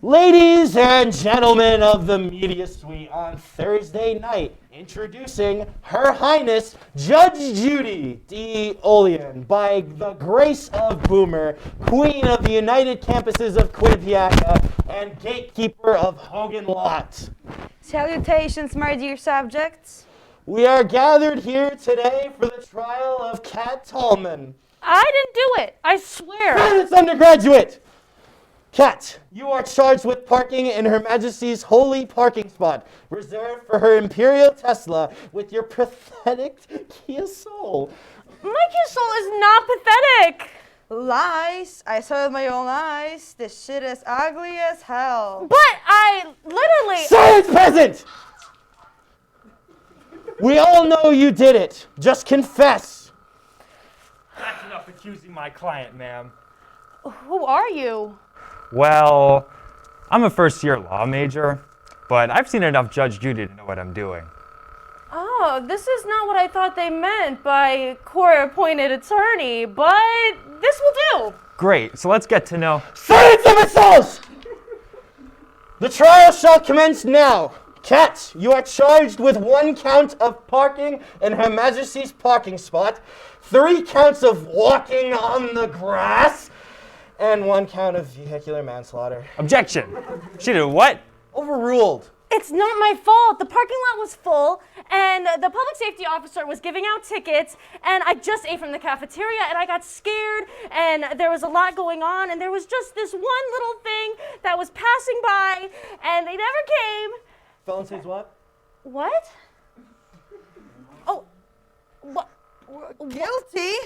Ladies and gentlemen of the media suite, on Thursday night, introducing Her Highness Judge Judy D. Olean, by the grace of Boomer, Queen of the United Campuses of Quinnipiac and Gatekeeper of Hogan Lot. Salutations, my dear subjects. We are gathered here today for the trial of Kat Tallman. I didn't do it, I swear. Silence, undergraduate! Kat, you are charged with parking in Her Majesty's holy parking spot, reserved for her Imperial Tesla with your pathetic Kia Soul. My Kia Soul is not pathetic. Lies. I saw it with my own eyes. This shit is ugly as hell. But I literally... Silence, peasant! We all know you did it. Just confess. That's enough accusing my client, ma'am. Who are you? Well, I'm a first-year law major, but I've seen enough Judge Judy to know what I'm doing. Oh, this is not what I thought they meant by court-appointed attorney, but this will do. Great, so let's get to know... Silence, imbeciles! The trial shall commence now. Kat, you are charged with 1 count of parking in Her Majesty's parking spot, 3 counts of walking on the grass, and 1 count of vehicular manslaughter. Objection! She did what? Overruled. It's not my fault. The parking lot was full, and the public safety officer was giving out tickets, and I just ate from the cafeteria, and I got scared, and there was a lot going on, and there was just this one little thing that was passing by, and they never came. Felon says what? What? Oh, what? Guilty?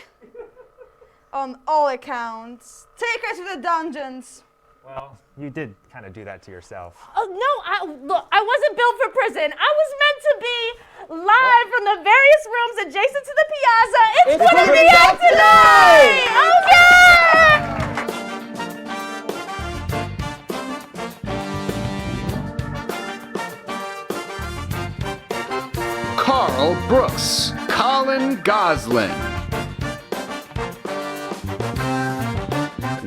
On all accounts. Take her to the dungeons. Well, you did kind of do that to yourself. Oh, no, look, I wasn't built for prison. I was meant to be live from the various rooms adjacent to the piazza. It's Quinnipiac Tonight! Oh, yeah! Carl Brooks, Colin Goslin,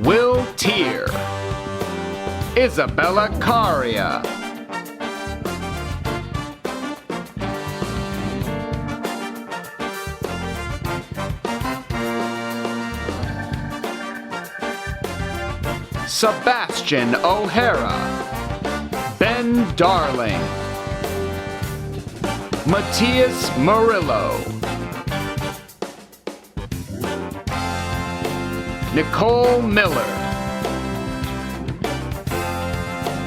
Will Tier, Isabella Caria, Sebastian O'Hara, Ben Darling, Matthias Murillo, Nicole Miller,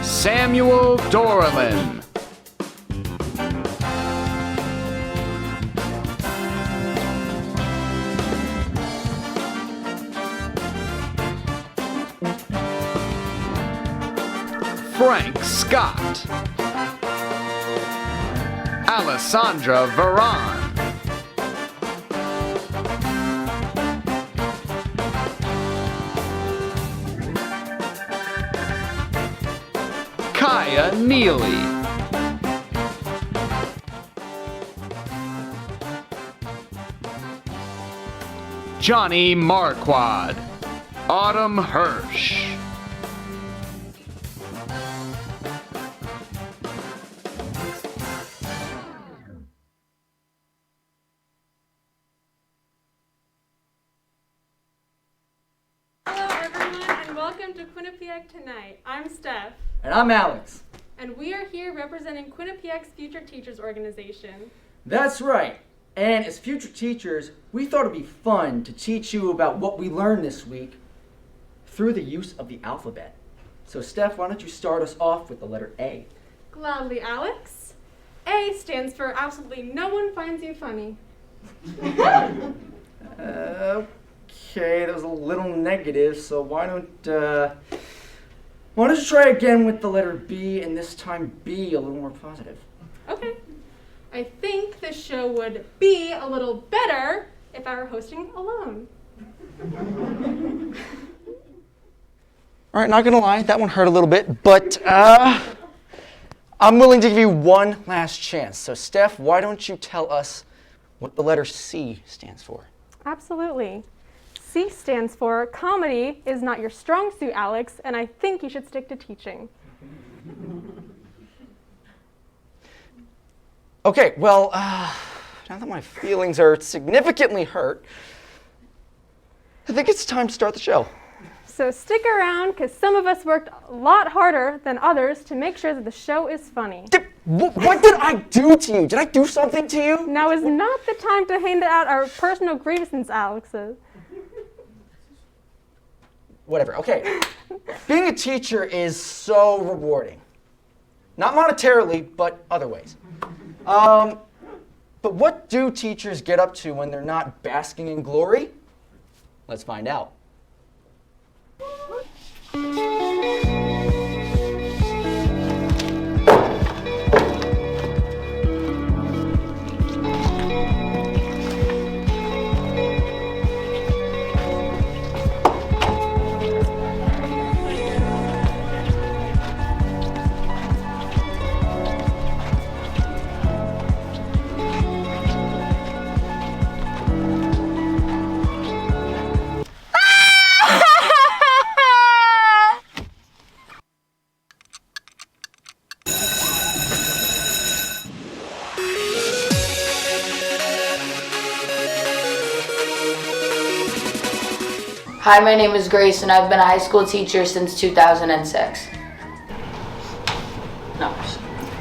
Samuel Dorlin, Frank Scott, Alessandra Varan, Kaya Neely, Johnny Marquardt, Autumn Hirsch, Welcome to Quinnipiac Tonight. I'm Steph. And I'm Alex. And we are here representing Quinnipiac's Future Teachers Organization. That's right. And as future teachers, we thought it'd be fun to teach you about what we learned this week through the use of the alphabet. So Steph, why don't you start us off with the letter A? Gladly, Alex. A stands for absolutely no one finds you funny. Okay, that was a little negative, so why don't you try again with the letter B, and this time be a little more positive. Okay. I think this show would be a little better if I were hosting alone. All right, not gonna lie, that one hurt a little bit, but I'm willing to give you one last chance. So Steph, why don't you tell us what the letter C stands for? Absolutely. C stands for comedy is not your strong suit, Alex, and I think you should stick to teaching. Okay, well, now that my feelings are significantly hurt, I think it's time to start the show. So stick around, because some of us worked a lot harder than others to make sure that the show is funny. What did I do to you? Did I do something to you? Now is not the time to hand out our personal grievances, Alex. Whatever, okay. Being a teacher is so rewarding. Not monetarily, but other ways. But what do teachers get up to when they're not basking in glory? Let's find out. Hi, my name is Grace, and I've been a high school teacher since 2006. No.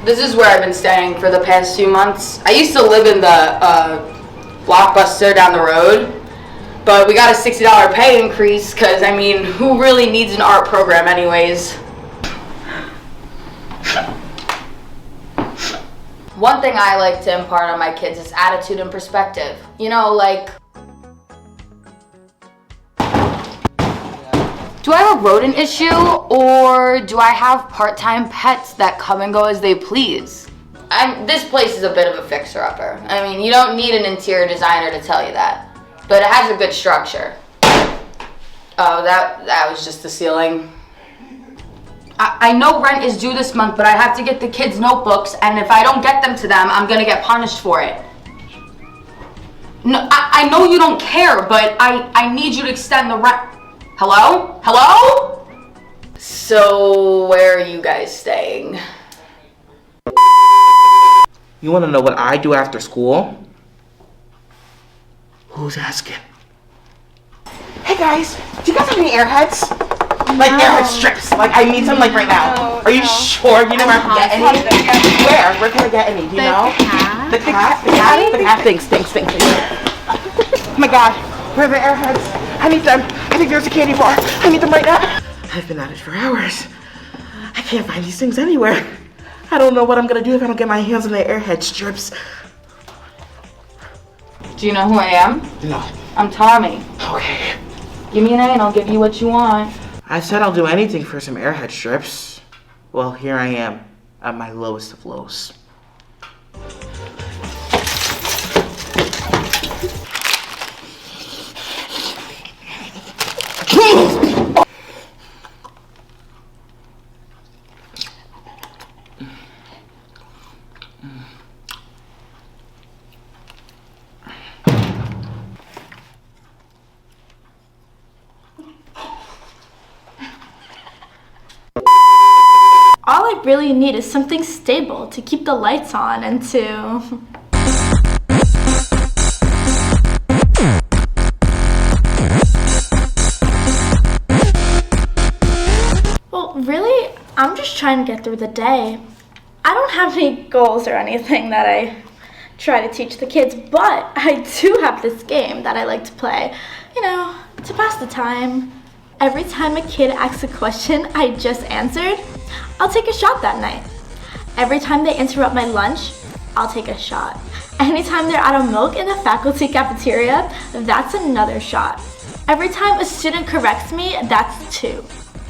This is where I've been staying for the past few months. I used to live in the Blockbuster down the road, but we got a $60 pay increase because, I mean, who really needs an art program anyways? One thing I like to impart on my kids is attitude and perspective. You know, like, do I have a rodent issue, or do I have part-time pets that come and go as they please? This place is a bit of a fixer-upper. I mean, you don't need an interior designer to tell you that, but it has a good structure. Oh, that was just the ceiling. I know rent is due this month, but I have to get the kids notebooks, and if I don't get them to them, I'm gonna get punished for it. No, I know you don't care, but I need you to extend the rent. Hello? Hello? So, where are you guys staying? You want to know what I do after school? Who's asking? Hey guys, do you guys have any airheads? Like airhead strips. Like I need some like right now. Are you sure? You know where I can get any? Where? Where can I get any? Do you know? The cat? The cat thing stinks. Oh my god, where are the airheads? I need them. I think there's a candy bar. I need them right now. I've been at it for hours. I can't find these things anywhere. I don't know what I'm gonna do if I don't get my hands on the airhead strips. Do you know who I am? No. I'm Tommy. Okay. Give me an A and I'll give you what you want. I said I'll do anything for some airhead strips. Well, here I am at my lowest of lows. All I really need is something stable to keep the lights on and to... Well, really, I'm just trying to get through the day. I don't have any goals or anything that I try to teach the kids, but I do have this game that I like to play, you know, to pass the time. Every time a kid asks a question I just answered, I'll take a shot that night. Every time they interrupt my lunch, I'll take a shot. Anytime they're out of milk in the faculty cafeteria, that's another shot. Every time a student corrects me, that's 2.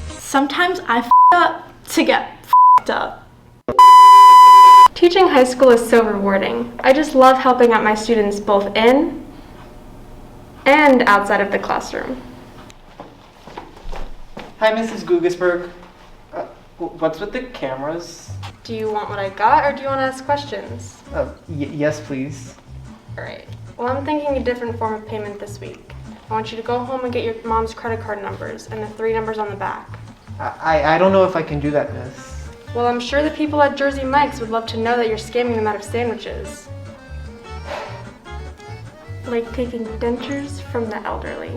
Sometimes I f*** up to get f***ed up. Teaching high school is so rewarding. I just love helping out my students both in and outside of the classroom. Hi, Mrs. Gugesberg. What's with the cameras? Do you want what I got, or do you want to ask questions? Yes, please. Alright. Well, I'm thinking a different form of payment this week. I want you to go home and get your mom's credit card numbers and the 3 numbers on the back. I don't know if I can do that, miss. Well, I'm sure the people at Jersey Mike's would love to know that you're scamming them out of sandwiches. Like taking dentures from the elderly.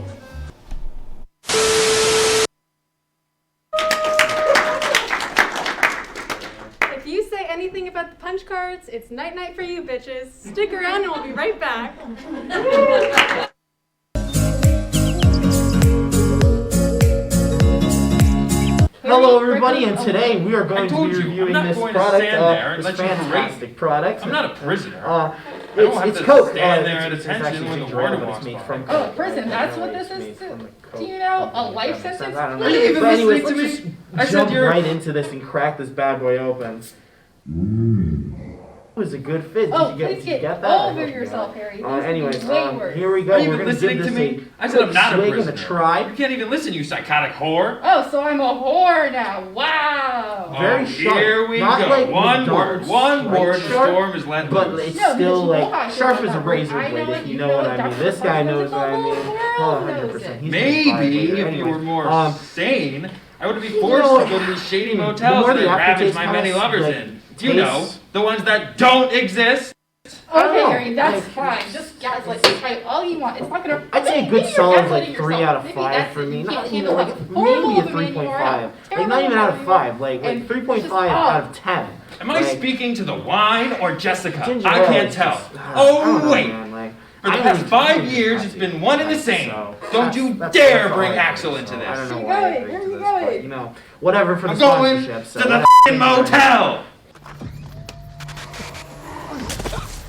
If you say anything about the punch cards, it's night-night for you bitches. Stick around and we'll be right back. Hello, everybody, and today we are going to be reviewing this product, this fantastic product. I'm not a prisoner. It's Coke. Stand there at It's attention actually when the ginger warden ale, but walks it's made by. from Oh, Coke. prison, that's what this is? Do you know? A life sentence? I don't Are you even But anyways, listening let's to me? just jump right into this and crack this bad boy open. It was a good fit. Did you get that? over yourself, Harry. Anyways, way worse. here we go. Are you We're even going to listening give to this me? a I said I'm not a swig prisoner. and a try. You can't even listen, you psychotic whore. Oh, so I'm a whore now. Wow. Very sharp. Here we Not go. like One McDonald's word. The sharp, storm is let but loose. it's No, still because like you sharp know as a I razor know blade, it, if you you know know what it, I mean. Dr. This guy Pepper knows what I knows mean. it, the whole Oh, world knows 100%. it. He's Maybe if anyway. you were more sane, I would be forced to go to these shady the motels more that the I ravage aftertaste my kinda, many lovers like, in. You know, tastes- the ones that don't exist. Okay, Harry, that's fine. Just gaslight me. Try all you want. It's not gonna. I'd say a good maybe you're solid gaslighting like 3 yourself. out of Maybe 5 that's for it. me. You Not can't even handle like how horrible maybe a of a man you are. 3.5. Like Terrible not even out of woman you are. 5. Like And 3.5 just, out of 10. Am I speaking to the wine or Jessica? Ginger I ale can't is tell. just- I don't know, Wait. man, like, For the I past really 5 think years, it's it's been one and the same. Don't you that's dare all bring I Axel think, into so this. I don't know Where why I you agreed going? to Where this, you but going? you know, whatever for the I'm going sponsorship. So to the whatever. motel.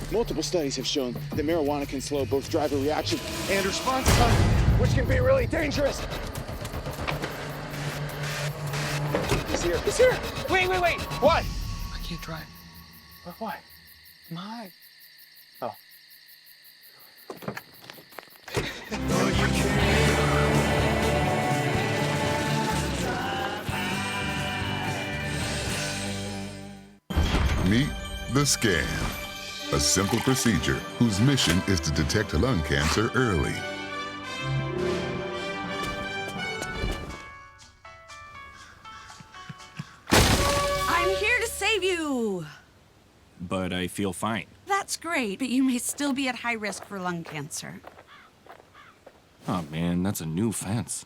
Multiple studies have shown that marijuana can slow both driver reaction and response time, which can be really dangerous. He's here. He's here. Wait. What? I can't drive. Why? My. Oh. Meet the Scan, a simple procedure whose mission is to detect lung cancer early. I'm here to save you. But I feel fine. That's great, but you may still be at high risk for lung cancer. Oh man, that's a new fence.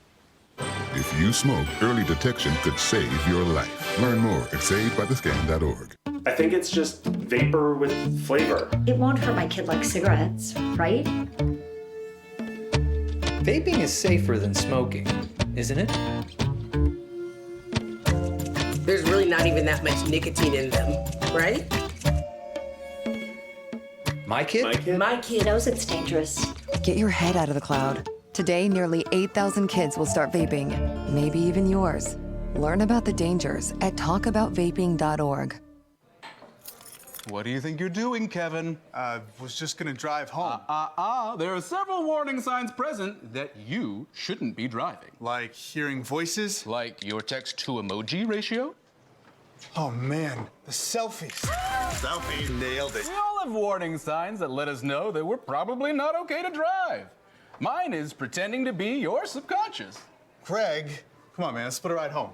If you smoke, early detection could save your life. Learn more at savedbythescan.org. I think it's just vapor with flavor. It won't hurt my kid like cigarettes, right? Vaping is safer than smoking, isn't it? There's really not even that much nicotine in them, right? My kid? My kid knows it's dangerous. Get your head out of the cloud. Today, nearly 8,000 kids will start vaping, maybe even yours. Learn about the dangers at talkaboutvaping.org. What do you think you're doing, Kevin? Was just gonna drive home. There are several warning signs present that you shouldn't be driving. Like hearing voices? Like your text-to-emoji ratio? Oh man, the selfies. Selfie. Nailed it. We all have warning signs that let us know that we're probably not okay to drive. Mine is pretending to be your subconscious. Craig, come on man, let's split a ride home.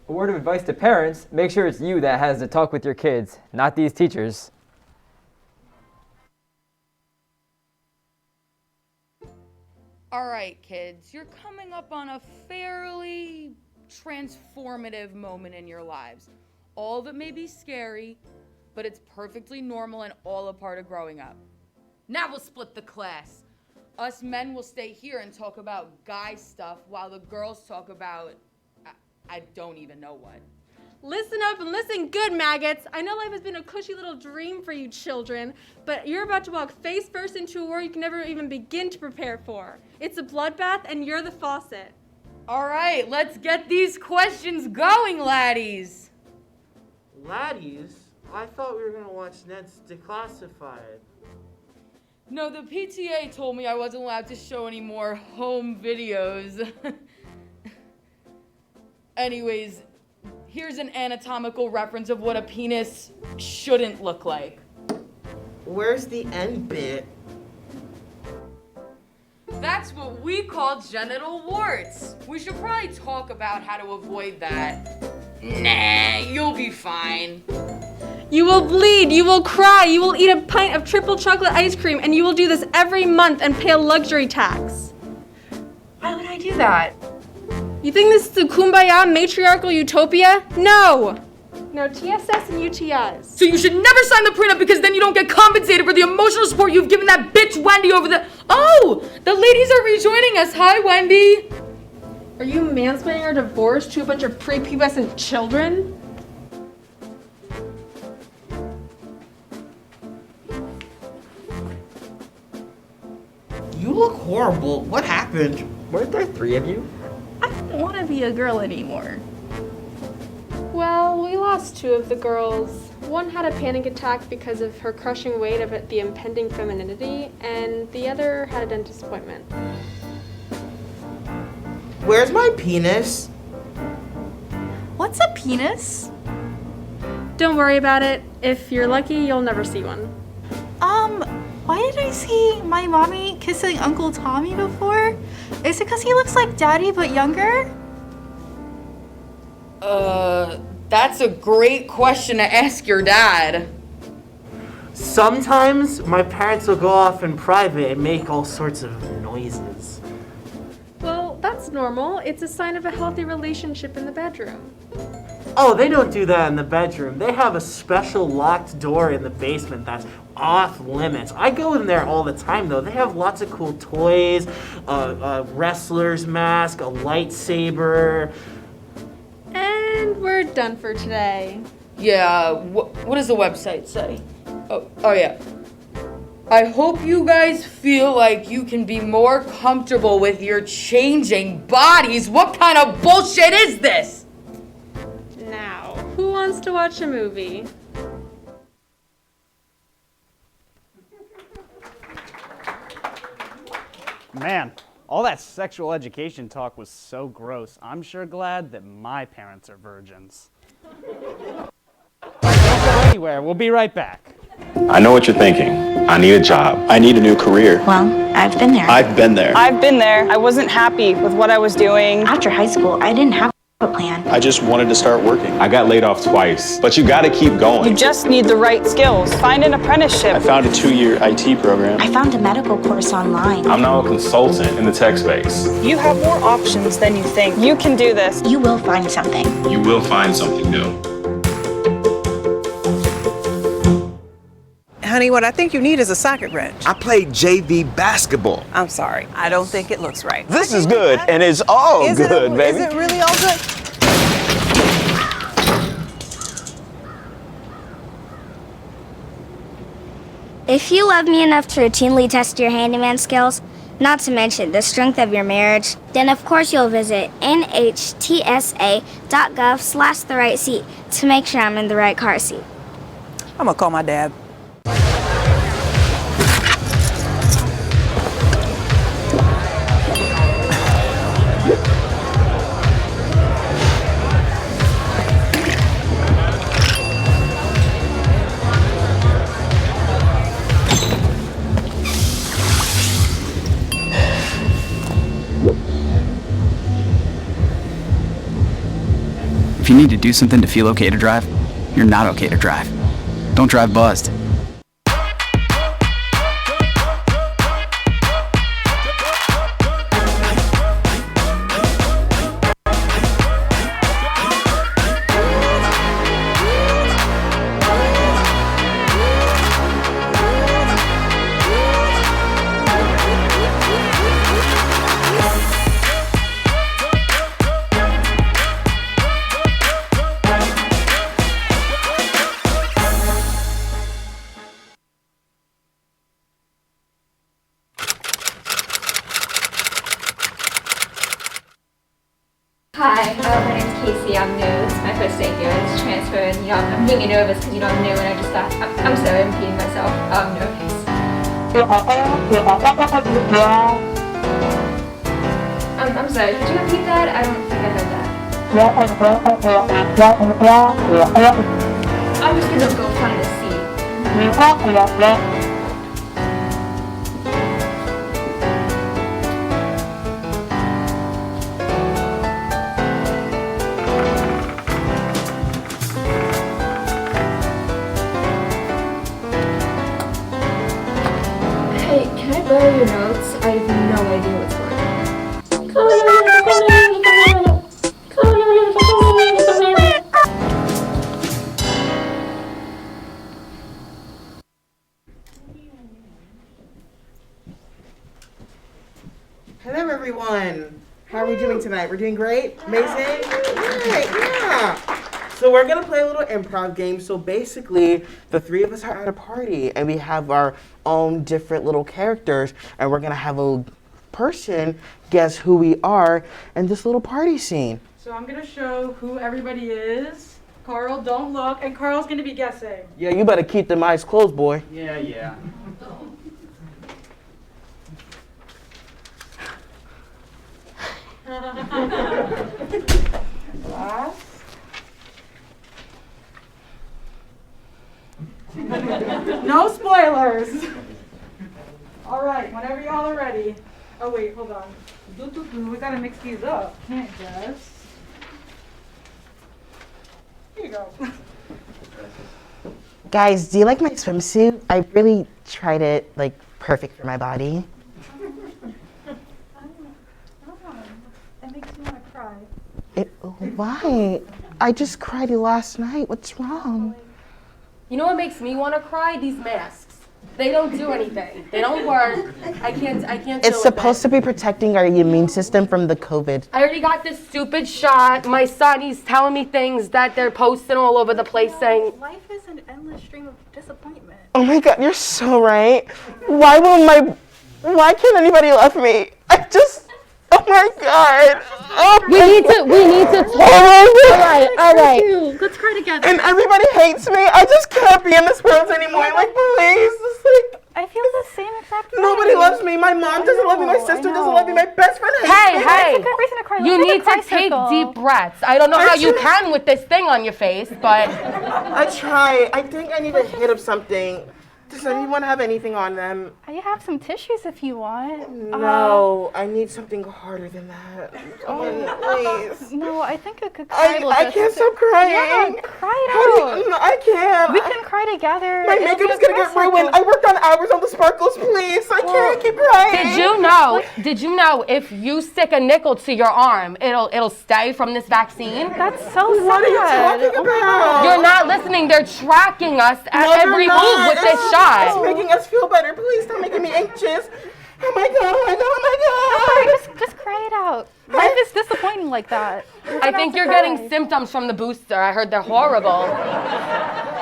A word of advice to parents, make sure it's you that has to talk with your kids, not these teachers. All right, kids, you're coming up on a fairly transformative moment in your lives. All of it may be scary, but it's perfectly normal and all a part of growing up. Now we'll split the class. Us men will stay here and talk about guy stuff while the girls talk about, I don't even know what. Listen up and listen good, maggots. I know life has been a cushy little dream for you children, but you're about to walk face first into a war you can never even begin to prepare for. It's a bloodbath and you're the faucet. All right, let's get these questions going, laddies. Laddies? I thought we were gonna watch Ned's Declassified. No, the PTA told me I wasn't allowed to show any more home videos. Anyways, here's an anatomical reference of what a penis shouldn't look like. Where's the end bit? That's what we call genital warts. We should probably talk about how to avoid that. Nah, you'll be fine. You will bleed, you will cry, you will eat a pint of triple chocolate ice cream, and you will do this every month and pay a luxury tax. Why would I do that? You think this is a kumbaya matriarchal utopia? No! No TSS and UTIs. So you should never sign the prenup because then you don't get compensated for the emotional support you've given that bitch Wendy over the... Oh! The ladies are rejoining us. Hi, Wendy. Are you mansplaining our divorce to a bunch of prepubescent children? You look horrible. What happened? Weren't there 3 of you? I don't want to be a girl anymore. Well, we lost 2 of the girls. One had a panic attack because of her crushing weight of the impending femininity, and the other had a dentist appointment. Where's my penis? What's a penis? Don't worry about it. If you're lucky, you'll never see one. Why did I see my mommy kissing Uncle Tommy before? Is it because he looks like Daddy but younger? That's a great question to ask your dad. Sometimes my parents will go off in private and make all sorts of noises. Well, that's normal. It's a sign of a healthy relationship in the bedroom. Oh, they don't do that in the bedroom. They have a special locked door in the basement that's off limits. I go in there all the time though. They have lots of cool toys, a wrestler's mask, a lightsaber. And we're done for today. Yeah, what does the website say? Oh yeah. I hope you guys feel like you can be more comfortable with your changing bodies. What kind of bullshit is this? Now, who wants to watch a movie? Man, all that sexual education talk was so gross. I'm sure glad that my parents are virgins. Don't go anywhere. We'll be right back. I know what you're thinking. I need a job. I need a new career. Well, I've been there. I've been there. I've been there. I wasn't happy with what I was doing. After high school, I didn't have a plan. I just wanted to start working. I got laid off twice, but you gotta keep going. You just need the right skills. Find an apprenticeship. I found a 2-year IT program. I found a medical course online. I'm now a consultant in the tech space. You have more options than you think. You can do this. You will find something. You will find something new. Honey, what I think you need is a socket wrench. I played JV basketball. I'm sorry. I don't think it looks right. This is good, and it's all good, baby. Is it really all good? If you love me enough to routinely test your handyman skills, not to mention the strength of your marriage, then of course you'll visit nhtsa.gov/therightseat to make sure I'm in the right car seat. I'm gonna call my dad. If you need to do something to feel okay to drive, you're not okay to drive. Don't drive buzzed. Hi, my name's Casey. I'm new. This is my first day here. I just transferred. And, I'm really nervous because I'm new, and I just thought, I'm sorry, I'm repeating myself. Nervous. I'm sorry. Could you repeat that? I don't think I heard that. I'm just gonna go find a seat. tonight? We're doing great? Amazing? Great, yeah. So we're gonna play a little improv game. So basically, the three of us are at a party and we have our own different little characters, and we're gonna have a person guess who we are in this little party scene. So I'm gonna show who everybody is. Carl, don't look, and Carl's gonna be guessing. Yeah, you better keep them eyes closed, boy. Yeah. Last. No spoilers. All right, whenever y'all are ready. Oh wait, hold on. We gotta mix these up. Can't just. Here you go. Guys, do you like my swimsuit? I really tried it, like, perfect for my body. It makes me want to cry. Why? I just cried last night. What's wrong? You know what makes me want to cry? These masks. They don't do anything. They don't work. I can't It's supposed to be protecting our immune system from the COVID. I already got this stupid shot. My son, he's telling me things that they're posting all over the place saying, Life is an endless stream of disappointment. Oh my God, you're so right. Why can't anybody love me? Oh my God. Oh, we need to talk. All right. Let's cry together. And everybody hates me. I just can't be in this world anymore. Like, please. I feel the same exact way. Nobody loves me. My mom doesn't love me. My sister doesn't love me. My best friend hates me. Hey. That's a good reason to cry. You need to take deep breaths. I don't know how you can with this thing on your face, but I try. I think I need a hit of something. Does anyone have anything on them? I have some tissues if you want. No, I need something harder than that. Come on, please. No, I think a good cry will I can't stop crying. Yeah, cry it out. No, I can't. We can cry together. My makeup is gonna get ruined. I worked on hours on the sparkles, please. I can't keep crying. Did you know if you stick a nickel to your arm, it'll stay from this vaccine? That's so sad. What are you talking about? You're not listening. They're tracking us at every move with this shot. It's making us feel better. Please stop making me anxious. Oh my God. Just cry it out. Life is disappointing like that. I think you're getting symptoms from the booster. I heard they're horrible.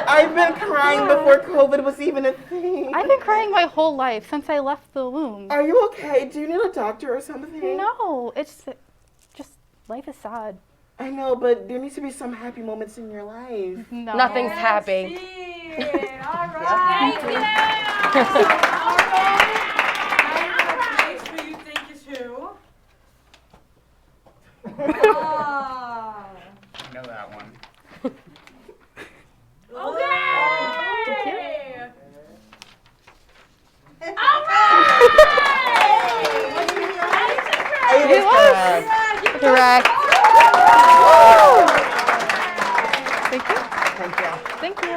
I've been crying before COVID was even a thing. I've been crying my whole life since I left the womb. Are you okay? Do you need a doctor or something? No, it's just life is sad. I know, but there needs to be some happy moments in your life. No. Nothing's happy. All right. Thank you. Who you think is who? I know that one. Okay. It was correct. Thank you.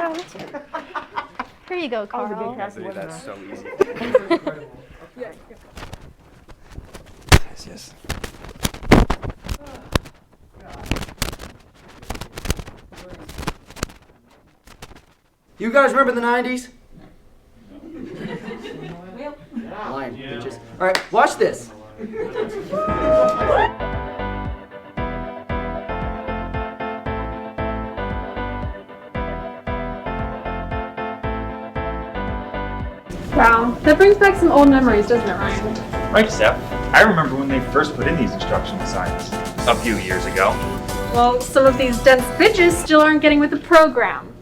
Here you go, Carl. That's so easy. Yes. You guys remember the 90s? Lying, bitches. All right, watch this. Wow, that brings back some old memories, doesn't it, Ryan? Right, Steph. I remember when they first put in these instructional signs a few years ago. Well, some of these dense bitches still aren't getting with the program.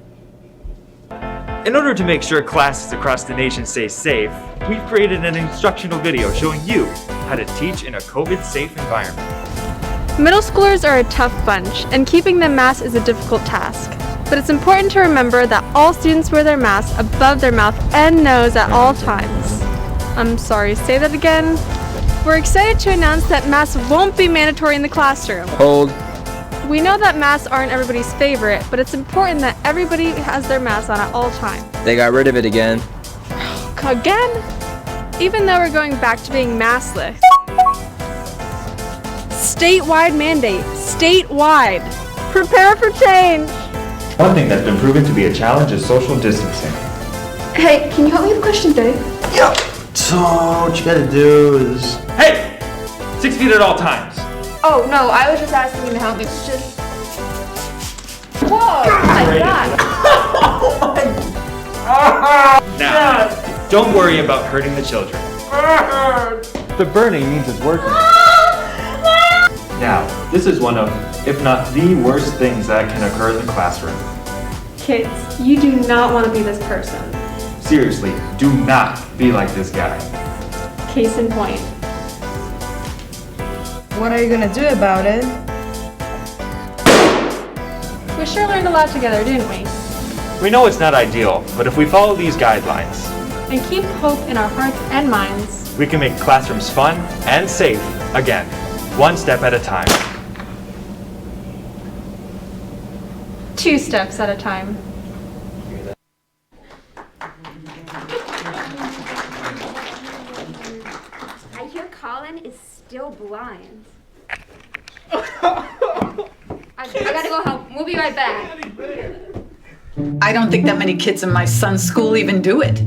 In order to make sure classes across the nation stay safe, we've created an instructional video showing you how to teach in a COVID-safe environment. Middle schoolers are a tough bunch, and keeping them masked is a difficult task. But it's important to remember that all students wear their masks above their mouth and nose at all times. I'm sorry, say that again. We're excited to announce that masks won't be mandatory in the classroom. Hold. We know that masks aren't everybody's favorite, but it's important that everybody has their mask on at all times. They got rid of it again. Again? Even though we're going back to being maskless. Statewide mandate. Statewide. Prepare for change. One thing that's been proven to be a challenge is social distancing. Hey, can you help me with question 3? Yep. So what you gotta do is... Hey! 6 feet at all times. Oh, no, I was just asking you to help me. It's just... Whoa! Oh my god! Now, don't worry about hurting the children. The burning means it's working. Now, this is one of, if not the worst things that can occur in the classroom. Kids, you do not want to be this person. Seriously, do not be like this guy. Case in point. What are you gonna do about it? We sure learned a lot together, didn't we? We know it's not ideal, but if we follow these guidelines, And keep hope in our hearts and minds. we can make classrooms fun and safe again, one step at a time. 2 steps at a time. I hear Colin is still blind. I gotta go help. We'll be right back. I don't think that many kids in my son's school even do it.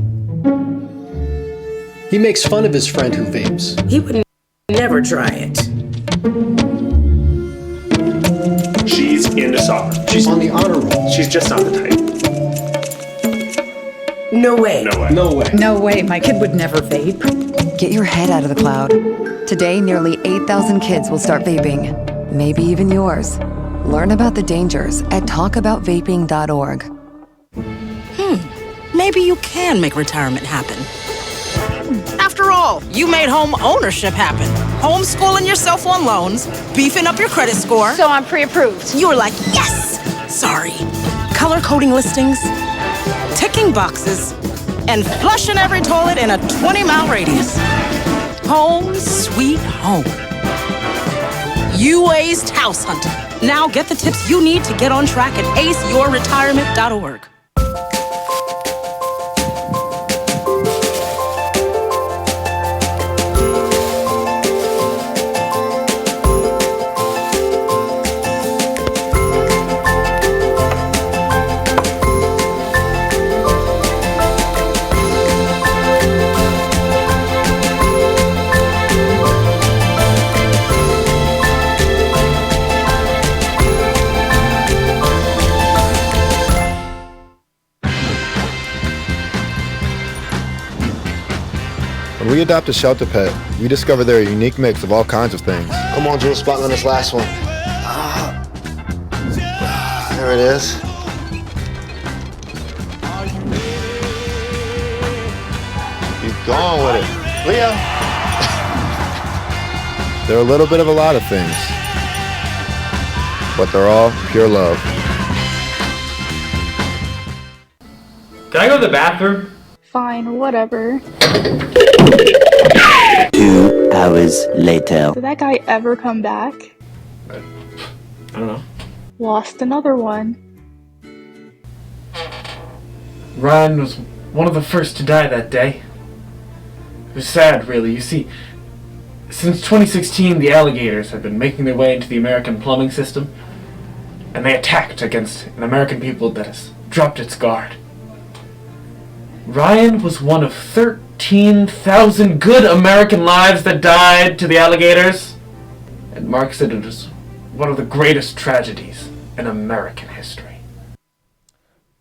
He makes fun of his friend who vapes. He would never try it. She's into soccer. She's on the honor roll. She's just not the type. No way. No way. No way. No way, my kid would never vape. Get your head out of the cloud. Today, nearly 8,000 kids will start vaping. Maybe even yours. Learn about the dangers at talkaboutvaping.org. Maybe you can make retirement happen. After all, you made home ownership happen. Homeschooling yourself on loans, beefing up your credit score. So I'm pre-approved. You were like, yes! Sorry. Color coding listings, ticking boxes, and flushing every toilet in a 20-mile radius. Home sweet home. You aced house hunting. Now get the tips you need to get on track at aceyourretirement.org. When we adopt a shelter pet, we discover they're a unique mix of all kinds of things. Come on, Drew, spot on this last one. There it is. Keep going with it. Leo! They're a little bit of a lot of things, but they're all pure love. Can I go to the bathroom? Fine, whatever. 2 hours later. Did that guy ever come back? I don't know. Lost another one. Ryan was one of the first to die that day. It was sad, really. You see, since 2016, the alligators have been making their way into the American plumbing system, and they attacked against an American people that has dropped its guard. Ryan was one of 13,000 good American lives that died to the alligators, and Mark said it was one of the greatest tragedies in American history.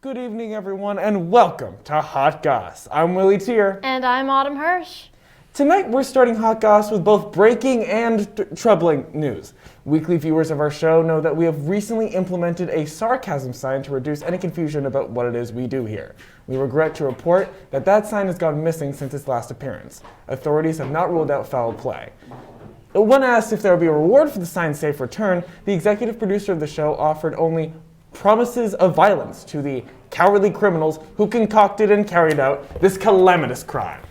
Good evening, everyone, and welcome to Hot Goss. I'm Willie Tier. And I'm Autumn Hirsch. Tonight, we're starting Hot Goss with both breaking and troubling news. Weekly viewers of our show know that we have recently implemented a sarcasm sign to reduce any confusion about what it is we do here. We regret to report that that sign has gone missing since its last appearance. Authorities have not ruled out foul play. When asked if there would be a reward for the sign's safe return, the executive producer of the show offered only promises of violence to the cowardly criminals who concocted and carried out this calamitous crime.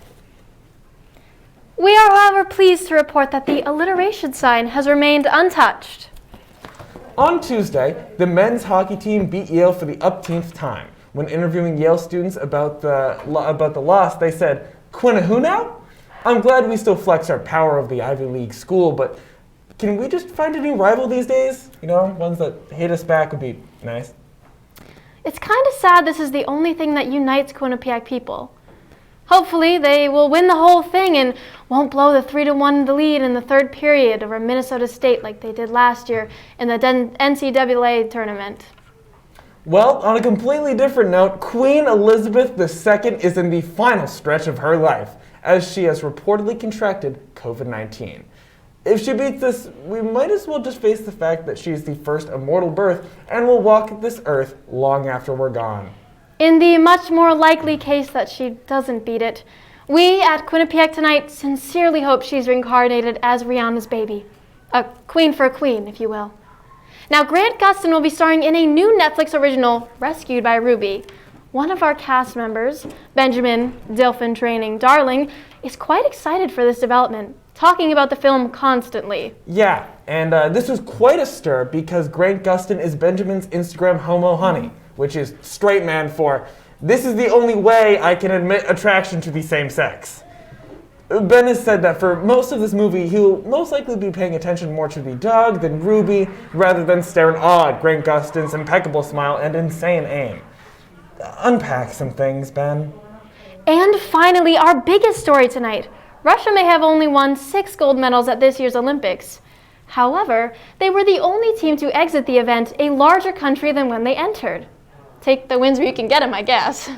We are, however, pleased to report that the alliteration sign has remained untouched. On Tuesday, the men's hockey team beat Yale for the upteenth time. When interviewing Yale students about the loss, they said, "Quinna who now? I'm glad we still flex our power of the Ivy League school, but can we just find a new rival these days? You know, ones that hate us back would be nice." It's kind of sad this is the only thing that unites Quinnipiac people. Hopefully, they will win the whole thing and won't blow the 3-1 lead in the third period over Minnesota State like they did last year in the NCAA tournament. Well, on a completely different note, Queen Elizabeth II is in the final stretch of her life, as she has reportedly contracted COVID-19. If she beats this, we might as well just face the fact that she is the first immortal birth and will walk this earth long after we're gone. In the much more likely case that she doesn't beat it, we at Quinnipiac Tonight sincerely hope she's reincarnated as Rihanna's baby. A queen for a queen, if you will. Now, Grant Gustin will be starring in a new Netflix original, Rescued by Ruby. One of our cast members, Benjamin Dilphin Training Darling, is quite excited for this development, talking about the film constantly. Yeah, and this was quite a stir because Grant Gustin is Benjamin's Instagram homo honey, which is straight man for, this is the only way I can admit attraction to the same sex. Ben has said that for most of this movie, he'll most likely be paying attention more to the dog than Ruby, rather than stare in awe at Grant Gustin's impeccable smile and insane aim. Unpack some things, Ben. And finally, our biggest story tonight. Russia may have only won 6 gold medals at this year's Olympics. However, they were the only team to exit the event a larger country than when they entered. Take the wins where you can get them, I guess.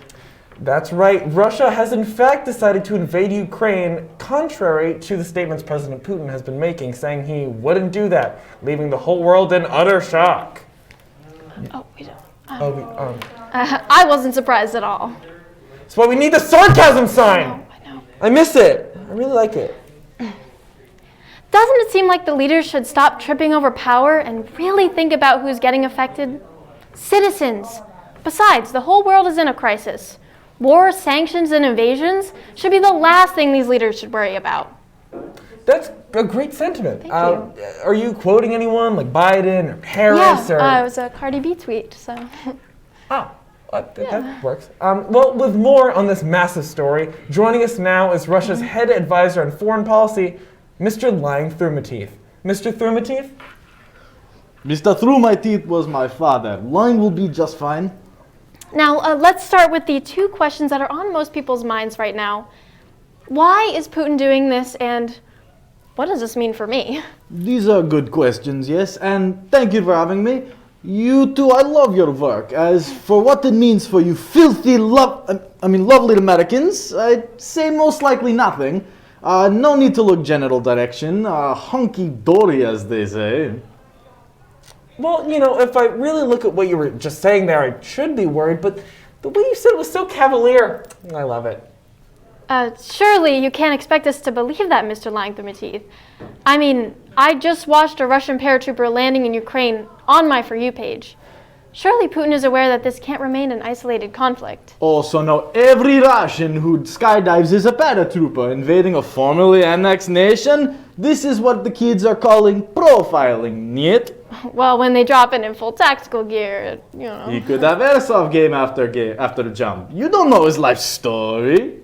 That's right. Russia has in fact decided to invade Ukraine, contrary to the statements President Putin has been making, saying he wouldn't do that, leaving the whole world in utter shock. Oh, we don't. I wasn't surprised at all. That's why we need the sarcasm sign! I know. I miss it. I really like it. Doesn't it seem like the leaders should stop tripping over power and really think about who's getting affected? Citizens. Besides, the whole world is in a crisis. War, sanctions, and invasions should be the last thing these leaders should worry about. That's a great sentiment. Thank you. Are you quoting anyone, like Biden or Harris? Yeah, it was a Cardi B tweet, so. That works. Well, with more on this massive story, joining us now is Russia's head advisor on foreign policy, Mr. Lying Through My Teeth. Mr. Through My Teeth? Mr. Through My Teeth was my father. Lying will be just fine. Now, let's start with the 2 questions that are on most people's minds right now. Why is Putin doing this, and what does this mean for me? These are good questions, yes, and thank you for having me. You too, I love your work. As for what it means for you filthy, lovely Americans, I'd say most likely nothing. No need to look general direction. Hunky-dory, as they say. Well, you know, if I really look at what you were just saying there, I should be worried, but the way you said it was so cavalier. I love it. Surely you can't expect us to believe that, Mr. Lying Through My Teeth. I mean, I just watched a Russian paratrooper landing in Ukraine on my For You page. Surely Putin is aware that this can't remain an isolated conflict. Oh, so now every Russian who skydives is a paratrooper invading a formerly annexed nation? This is what the kids are calling profiling, niet? Well, when they drop it in full tactical gear, you know. He could have airsoft game after the jump. You don't know his life story.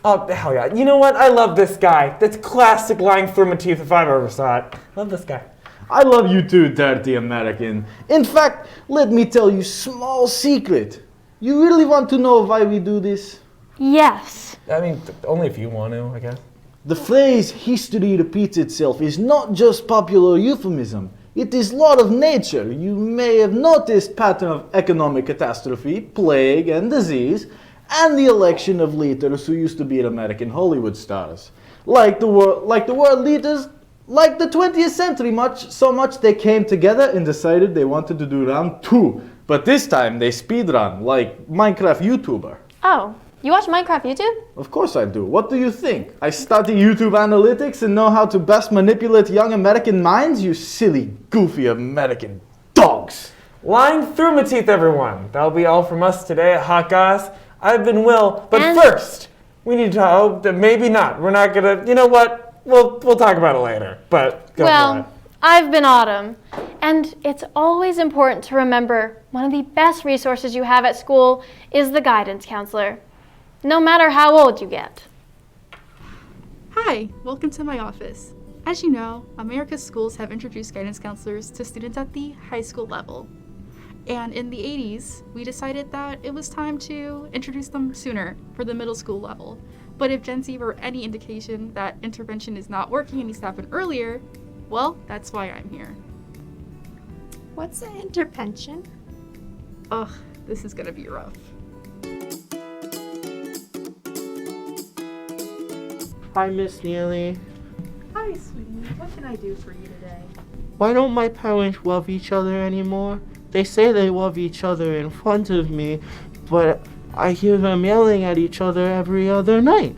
Oh, hell yeah. You know what? I love this guy. That's classic Lying Through My Teeth if I've ever saw it. Love this guy. I love you too, dirty American. In fact, let me tell you a small secret. You really want to know why we do this? Yes. I mean, only if you want to, I guess. The phrase history repeats itself is not just popular euphemism. It is law of nature. You may have noticed pattern of economic catastrophe, plague, and disease, and the election of leaders who used to be American Hollywood stars. Like the world leaders, like the 20th century so much they came together and decided they wanted to do round 2. But this time they speedrun, like Minecraft YouTuber. Oh, you watch Minecraft YouTube? Of course I do. What do you think? I study YouTube analytics and know how to best manipulate young American minds? You silly, goofy American dogs. Lying Through My Teeth, everyone. That'll be all from us today at Hot Goss. I've been Will, but first, we need to hope that maybe not. We're not gonna, you know what? We'll talk about it later, but go for it. I've been Autumn, and it's always important to remember one of the best resources you have at school is the guidance counselor, no matter how old you get. Hi, welcome to my office. As you know, America's schools have introduced guidance counselors to students at the high school level. And in the 80s, we decided that it was time to introduce them sooner for the middle school level. But if Gen Z were any indication that intervention is not working and needs to happen earlier, well, that's why I'm here. What's an intervention? Ugh, this is gonna be rough. Hi, Miss Neely. Hi, sweetie. What can I do for you today? Why don't my parents love each other anymore? They say they love each other in front of me, but I hear them yelling at each other every other night.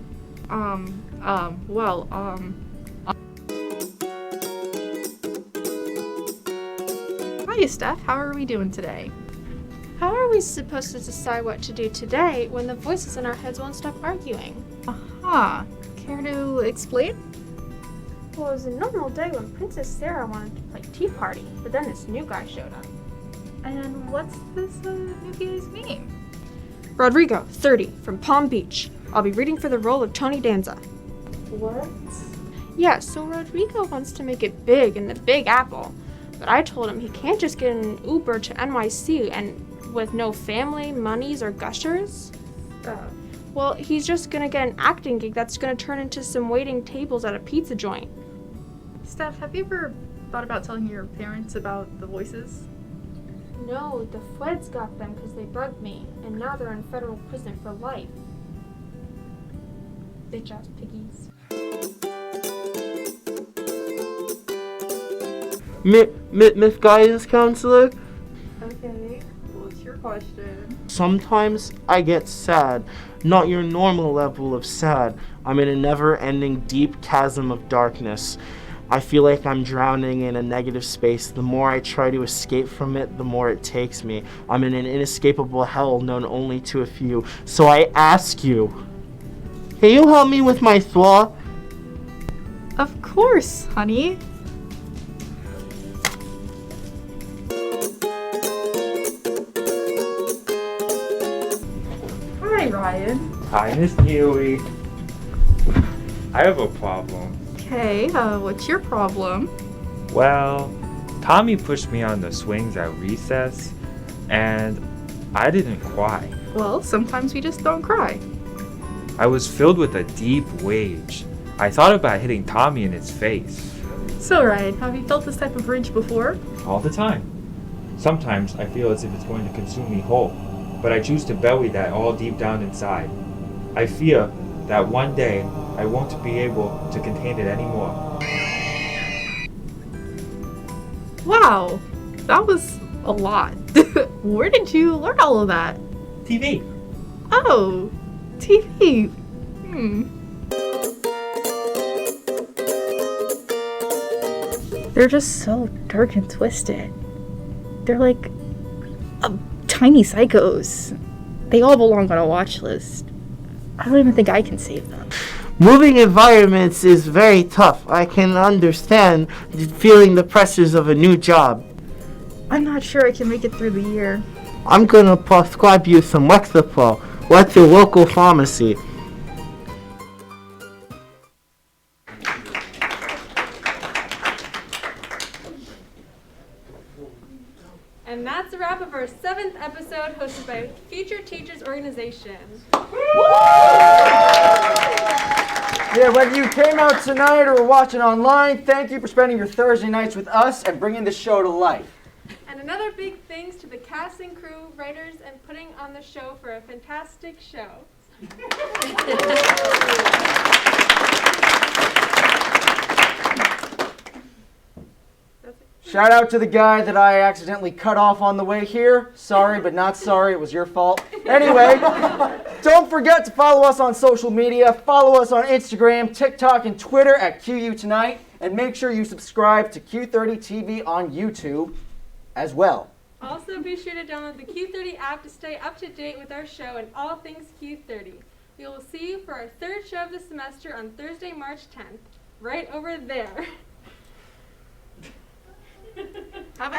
Hi, Steph. How are we doing today? How are we supposed to decide what to do today when the voices in our heads won't stop arguing? Aha. Care to explain? Well, it was a normal day when Princess Sarah wanted to play Tea Party, but then this new guy showed up. And what's this new guy's name? Rodrigo, 30, from Palm Beach. I'll be reading for the role of Tony Danza. What? Yeah, so Rodrigo wants to make it big in the Big Apple. But I told him he can't just get an Uber to NYC and with no family, monies, or gushers. Well, he's just gonna get an acting gig that's gonna turn into some waiting tables at a pizza joint. Steph, have you ever thought about telling your parents about the voices? No, the feds got them because they bugged me, and now they're in federal prison for life. Bitch ass piggies. Miss Guidance Counselor? Okay, what's your question? Sometimes I get sad. Not your normal level of sad. I'm in a never-ending deep chasm of darkness. I feel like I'm drowning in a negative space. The more I try to escape from it, the more it takes me. I'm in an inescapable hell known only to a few. So I ask you, can you help me with my flaw? Of course, honey. Hi, Ryan. Hi, Miss Neely. I have a problem. Okay, what's your problem? Well, Tommy pushed me on the swings at recess, and I didn't cry. Well, sometimes we just don't cry. I was filled with a deep rage. I thought about hitting Tommy in his face. So, Ryan, have you felt this type of rage before? All the time. Sometimes I feel as if it's going to consume me whole, but I choose to bury that all deep down inside. I fear that one day I won't be able to contain it anymore. Wow, that was a lot. Where did you learn all of that? TV. Oh, TV. They're just so dark and twisted. They're like tiny psychos. They all belong on a watch list. I don't even think I can save them. Moving environments is very tough. I can understand feeling the pressures of a new job. I'm not sure I can make it through the year. I'm gonna prescribe you some Lexapro. What's your local pharmacy? And that's a wrap of our 7th episode hosted by Future Teachers Organization. Yeah, whether you came out tonight or were watching online, thank you for spending your Thursday nights with us and bringing the show to life. And another big thanks to the cast and crew, writers, and putting on the show for a fantastic show. Shout out to the guy that I accidentally cut off on the way here. Sorry, but not sorry. It was your fault. Anyway, don't forget to follow us on social media. Follow us on Instagram, TikTok, and Twitter at QU Tonight. And make sure you subscribe to Q30 TV on YouTube as well. Also, be sure to download the Q30 app to stay up to date with our show and all things Q30. We will see you for our 3rd show of the semester on Thursday, March 10th, right over there. Have a